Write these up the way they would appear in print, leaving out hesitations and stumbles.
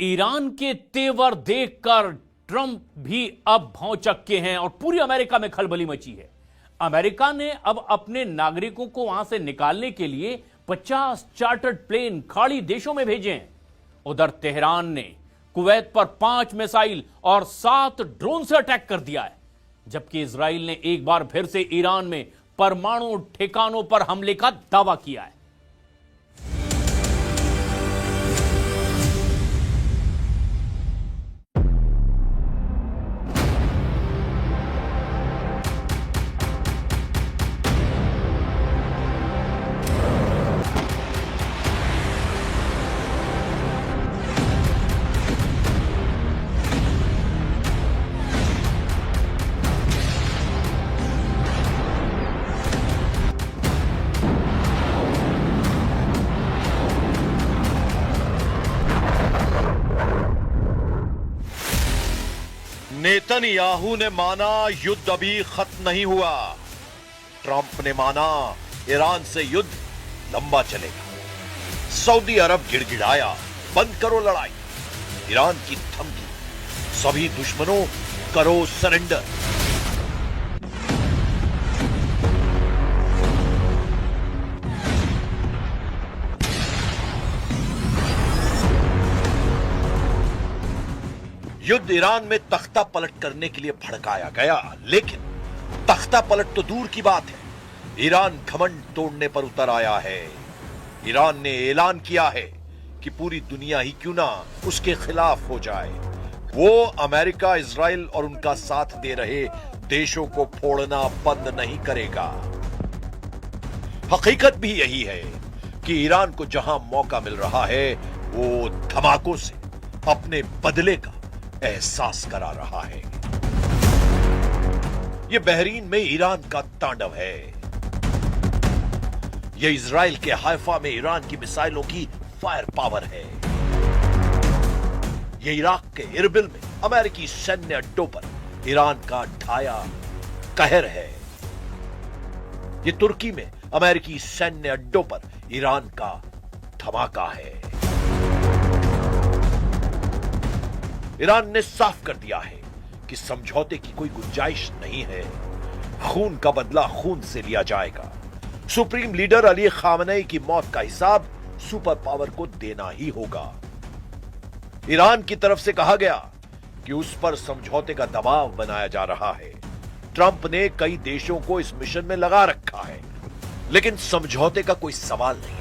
Iran के तेवर देखकर ट्रंप भी अब भौंचक्के हैं और पूरी अमेरिका में खलबली मची है। अमेरिका ने अब अपने नागरिकों को वहां से निकालने के लिए 50 चार्टर्ड प्लेन खाड़ी देशों में भेजे हैं। उधर तेहरान ने कुवैत पर 5 मिसाइल और 7 ड्रोन से अटैक कर दिया है, जबकि इजराइल ने एक बार फिर से ईरान में परमाणु ठिकानों पर हमले का दावा किया है। नेतन्याहू ने माना युद्ध अभी खत्म नहीं हुआ। ट्रंप ने माना ईरान से युद्ध लंबा चलेगा। सऊदी अरब गिड़गिड़ाया, बंद करो लड़ाई। ईरान की धमकी, सभी दुश्मनों करो सरेंडर। युद्ध ईरान में तख्ता पलट करने के लिए भड़काया गया, लेकिन तख्ता पलट तो दूर की बात है, ईरान घमंड तोड़ने पर उतर आया है। ईरान ने ऐलान किया है कि पूरी दुनिया ही क्यों ना उसके खिलाफ हो जाए, वो अमेरिका, इजराइल और उनका साथ दे रहे देशों को फोड़ना बंद नहीं करेगा। हकीकत भी यही है कि ईरान को जहां मौका मिल रहा है, वो धमाकों से अपने बदले का एहसास करा रहा है। यह बहरीन में ईरान का तांडव है। यह इजराइल के हाइफा में ईरान की मिसाइलों की फायर पावर है। यह इराक के इरबिल में अमेरिकी सैन्य अड्डों पर ईरान का ढाया कहर है। यह तुर्की में अमेरिकी सैन्य अड्डों पर ईरान का धमाका है। ईरान ने साफ कर दिया है कि समझौते की कोई गुंजाइश नहीं है। खून का बदला खून से लिया जाएगा। सुप्रीम लीडर अली खामनेई की मौत का हिसाब सुपर पावर को देना ही होगा। ईरान की तरफ से कहा गया कि उस पर समझौते का दबाव बनाया जा रहा है। ट्रंप ने कई देशों को इस मिशन में लगा रखा है, लेकिन समझौते का कोई सवाल नहीं।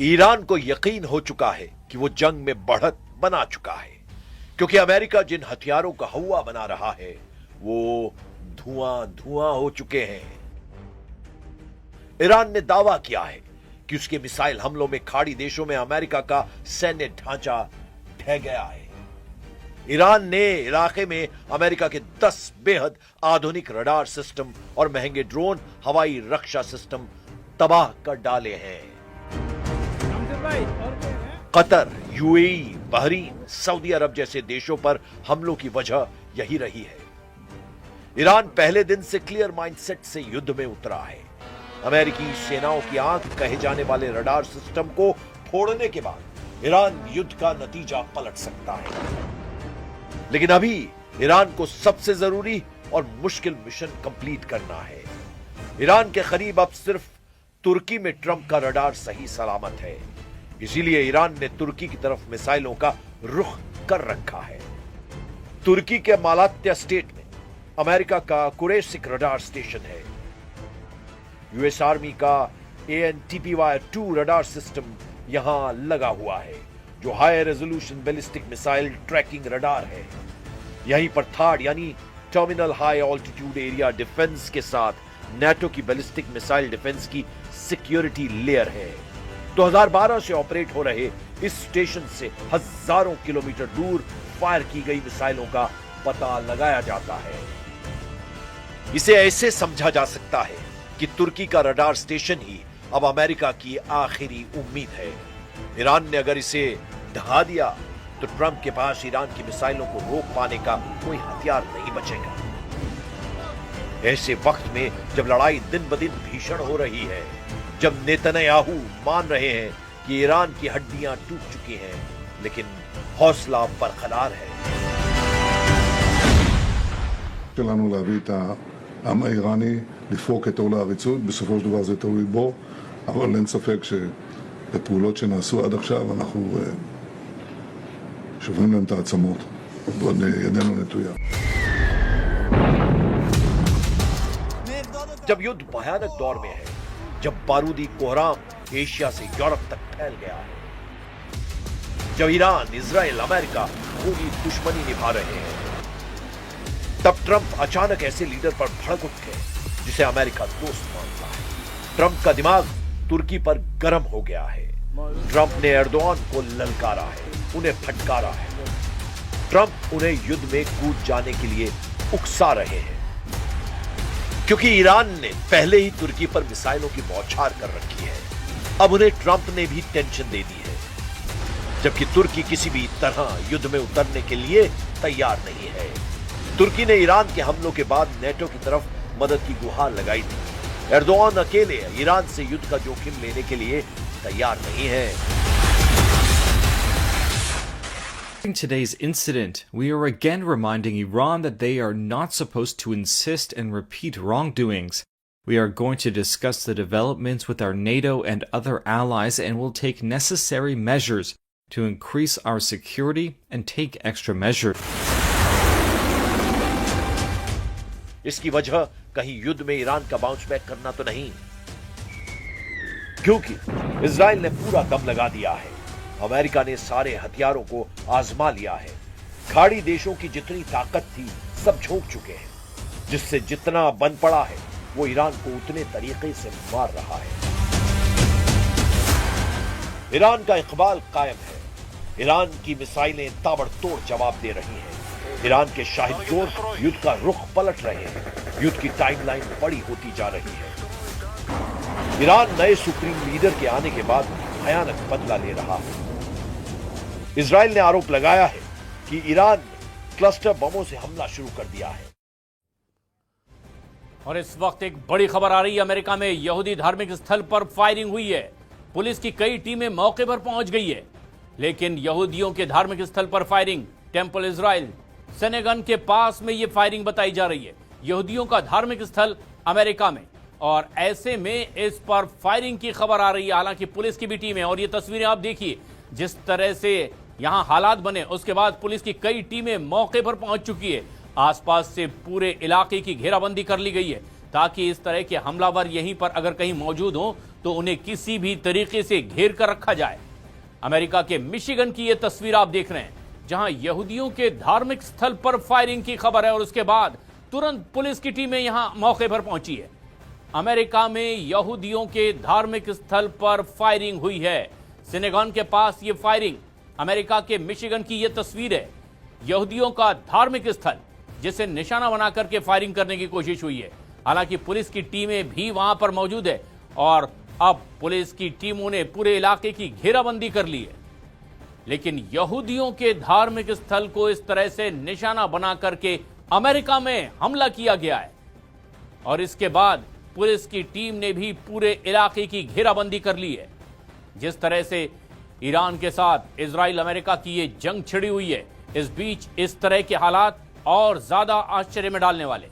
ईरान को यकीन हो चुका है कि वो जंग में बढ़त बना चुका है, क्योंकि अमेरिका जिन हथियारों का हवा बना रहा है वो धुआं धुआं हो चुके हैं। ईरान ने दावा किया है कि उसके मिसाइल हमलों में खाड़ी देशों में अमेरिका का सैन्य ढांचा ढह गया है। ईरान ने इलाके में अमेरिका के 10 बेहद आधुनिक रडार सिस्टम और महंगे ड्रोन हवाई रक्षा सिस्टम तबाह कर डाले हैं। कतर, यूएई, बहरीन, सऊदी अरब जैसे देशों पर हमलों की वजह यही रही है। ईरान पहले दिन से क्लियर माइंडसेट से युद्ध में उतरा है। अमेरिकी सेनाओं की आंख कहे जाने वाले रडार सिस्टम को फोड़ने के बाद ईरान युद्ध का नतीजा पलट सकता है। लेकिन अभी ईरान को सबसे जरूरी और मुश्किल मिशन कंप्लीट करना है। ईरान के करीब अब सिर्फ तुर्की में ट्रंप का रडार सही सलामत है, इसीलिए ईरान ने तुर्की की तरफ मिसाइलों का रुख कर रखा है। तुर्की के मालात्या स्टेट में अमेरिका का कुरेशिक रडार स्टेशन है। यूएस आर्मी का ANTPY-2 रडार सिस्टम यहां लगा हुआ है, जो high resolution ballistic missile tracking radar है। यहीं पर थर्ड यानी terminal high altitude area defence के साथ नेटो की बैलिस्टिक मिसाइल डिफेंस की सिक्योरिटी लेयर है। 2012 से ऑपरेट हो रहे इस स्टेशन से हजारों किलोमीटर दूर फायर की गई मिसाइलों का पता लगाया जाता है। इसे ऐसे समझा जा सकता है कि तुर्की का रडार स्टेशन ही अब अमेरिका की आखिरी उम्मीद है। ईरान ने अगर इसे ढहा दिया तो ट्रंप के पास ईरान की मिसाइलों को रोक पाने का कोई हथियार नहीं बचेगा। ऐसे वक्त में जब लड़ाई दिन ब दिन भीषण हो रही है, जब नेतन्याहू मान रहे हैं कि ईरान की हड्डियां टूट चुकी हैं, लेकिन हौसला बरकरार है। שלנו להביא את העם האיראני לפרוק את עול העריצות, בסופו של דבר זה תלוי בו, אבל אין ספק שבפעולות שנעשו עד עכשיו אנחנו שוברים להם את העצמות, ועוד ידנו נטויה. जब युद्ध भयानक दौर में है, जब बारूदी कोहराम एशिया से यूरोप तक फैल गया है, जब ईरान, इजराइल, अमेरिका खूनी दुश्मनी निभा रहे हैं, तब ट्रंप अचानक ऐसे लीडर पर भड़क उठे जिसे अमेरिका दोस्त मानता है। ट्रंप का दिमाग तुर्की पर गर्म हो गया है। ट्रंप ने एर्दोआन को ललकारा है, उन्हें फटकारा है। ट्रंप उन्हें युद्ध में कूद जाने के लिए उकसा रहे हैं, क्योंकि ईरान ने पहले ही तुर्की पर मिसाइलों की बौछार कर रखी है। अब उन्हें ट्रंप ने भी टेंशन दे दी है, जबकि तुर्की किसी भी तरह युद्ध में उतरने के लिए तैयार नहीं है। तुर्की ने ईरान के हमलों के बाद नेटो की तरफ मदद की गुहार लगाई थी। एर्दोआन अकेले ईरान से युद्ध का जोखिम लेने के लिए तैयार नहीं है। In today's incident, we are again reminding Iran that they are not supposed to insist and repeat wrongdoings. We are going to discuss the developments with our NATO and other allies and will take necessary measures to increase our security and take extra measures. इसकी वजह कहीं युद्ध में Iran का bounce back करना तो नहीं, क्योंकि इजराइल ने पूरा दम लगा दिया है। अमेरिका ने सारे हथियारों को आजमा लिया है। खाड़ी देशों की जितनी ताकत थी सब झोंक चुके हैं, जिससे जितना बन पड़ा है वो ईरान को उतने तरीके से मार रहा है। ईरान का इकबाल कायम है। ईरान की मिसाइलें ताबड़तोड़ जवाब दे रही हैं। ईरान के शाहिद जोर युद्ध का रुख पलट रहे हैं। युद्ध की टाइमलाइन बड़ी होती जा रही है। ईरान नए सुप्रीम लीडर के आने के बाद भयानक बदला ले रहा है। इजराइल ने आरोप लगाया है कि ईरान ने क्लस्टर बमों से हमला शुरू कर दिया है। और इस वक्त एक बड़ी खबर आ रही है, अमेरिका में यहूदी धार्मिक स्थल पर फायरिंग हुई है। पुलिस की कई टीमें मौके पर पहुंच गई है, लेकिन यहूदियों के धार्मिक स्थल पर फायरिंग, टेंपल इजराइल सेनेगन के पास में यह फायरिंग बताई जा रही है। यहूदियों का धार्मिक स्थल अमेरिका में, और ऐसे में इस पर फायरिंग की खबर आ रही है। हालांकि पुलिस की भी टीम है, और ये तस्वीरें आप देखिए जिस तरह से यहां हालात बने, उसके बाद पुलिस की कई टीमें मौके पर पहुंच चुकी है। आसपास से पूरे इलाके की घेराबंदी कर ली गई है, ताकि इस तरह के हमलावर यहीं पर अगर कहीं मौजूद हो तो उन्हें किसी भी तरीके से घेर कर रखा जाए। अमेरिका के मिशिगन की यह तस्वीर आप देख रहे हैं, जहां यहूदियों के धार्मिक स्थल पर फायरिंग की खबर है, और उसके बाद तुरंत पुलिस की टीमें यहां मौके पर पहुंची है। अमेरिका में यहूदियों के धार्मिक स्थल पर फायरिंग हुई है। सिनेगन के पास यह फायरिंग, अमेरिका के मिशिगन की यह तस्वीर है। यहूदियों का धार्मिक स्थल जिसे निशाना बनाकर के फायरिंग करने की कोशिश हुई है। हालांकि पुलिस की टीमें भी वहां पर मौजूद है, और अब पुलिस की टीमों ने पूरे इलाके की घेराबंदी कर ली है। लेकिन यहूदियों के धार्मिक स्थल को इस तरह से निशाना बना करके अमेरिका में हमला किया गया है, और इसके बाद पुलिस की टीम ने भी पूरे इलाके की घेराबंदी कर ली है। जिस तरह से ईरान के साथ इजराइल अमेरिका की ये जंग छिड़ी हुई है, इस बीच इस तरह के हालात और ज्यादा आश्चर्य में डालने वाले।